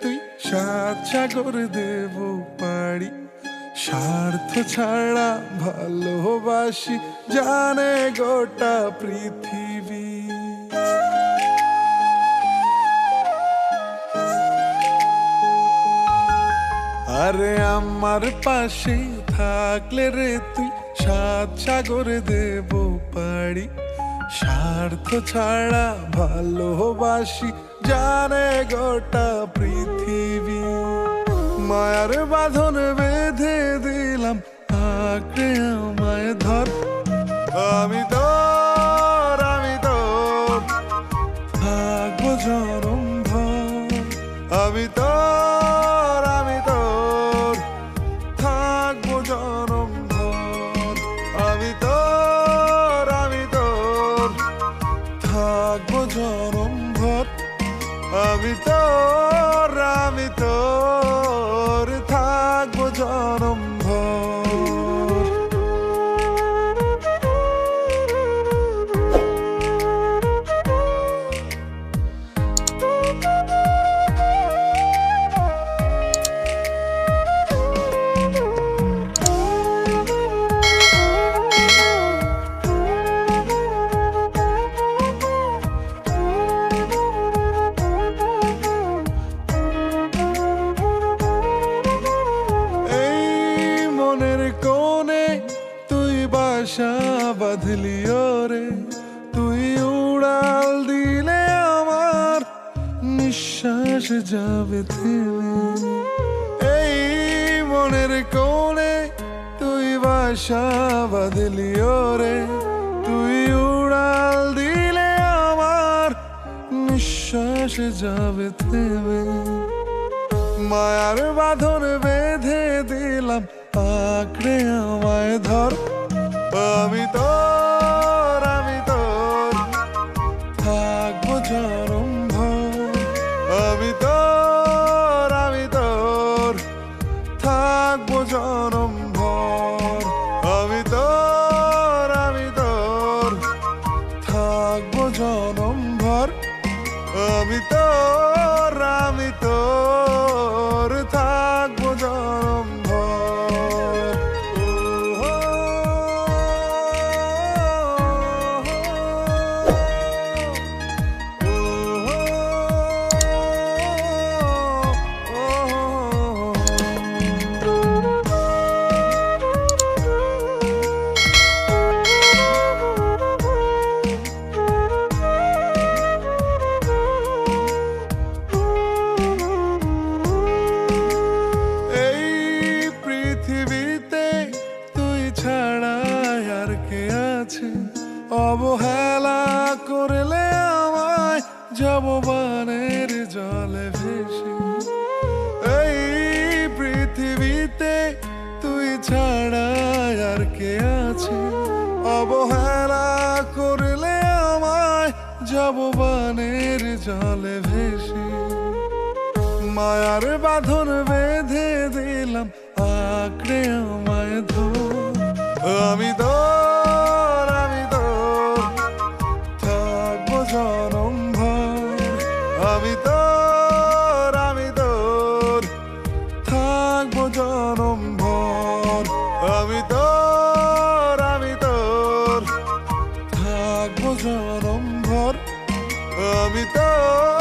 তুই 7 সাগর দেব পাড়ি, স্বার্থ ছাড়া ভালোবাসি জানে গোটা পৃথিবী। আরে আমার পাশে থাকলে রে তুই 7 সাগর দেব পাড়ি, স্বার্থ ছাড়া ভালোবাসি জানে গোটা পৃথিবী। মায়ার বাঁধন বেঁধে দিলাম আঁকড়ে আমায় ধর, আমি তোর থাকবো জনম ভর, আমি তোর থাকবো জনম ভর, আমি তোর থাকবো জনম ভর, আমি তোর থাকবো জনম ভর। বাসা বাঁধলি রে তুই, উড়াল দিলে আমার নিঃশ্বাস যাবে থেমে। এই মনের কোণে তুই বাসা বাঁধলি রে তুই, উড়াল দিলে আমার নিঃশ্বাস যাবে থেমে। মায়ার বাঁধন বেঁধে দিলাম আঁকড়ে আমায় ধর, আমি তোর থাকবো জনম ভর, আমি তোর থাকবো জনম ভর, আমি তোর থাকবো জনম ভর, আমি তোর থাকবো জনম ভর। অবহেলা করলে আমায় যাব বানের জলে ভেসে, এই পৃথিবীতে তুই ছাড়া আর কে আছে। অবহেলা করলে আমায় যাব বানের জলে ভেসে, মায়ার বাঁধন বেঁধে দিলাম আঁকড়ে আমায় ধর, আমি তোর থাকবো জনম ভর, আমি তোর থাকবো জনম ভর, আমি তোর থাকবো জনম ভর, আমি তোর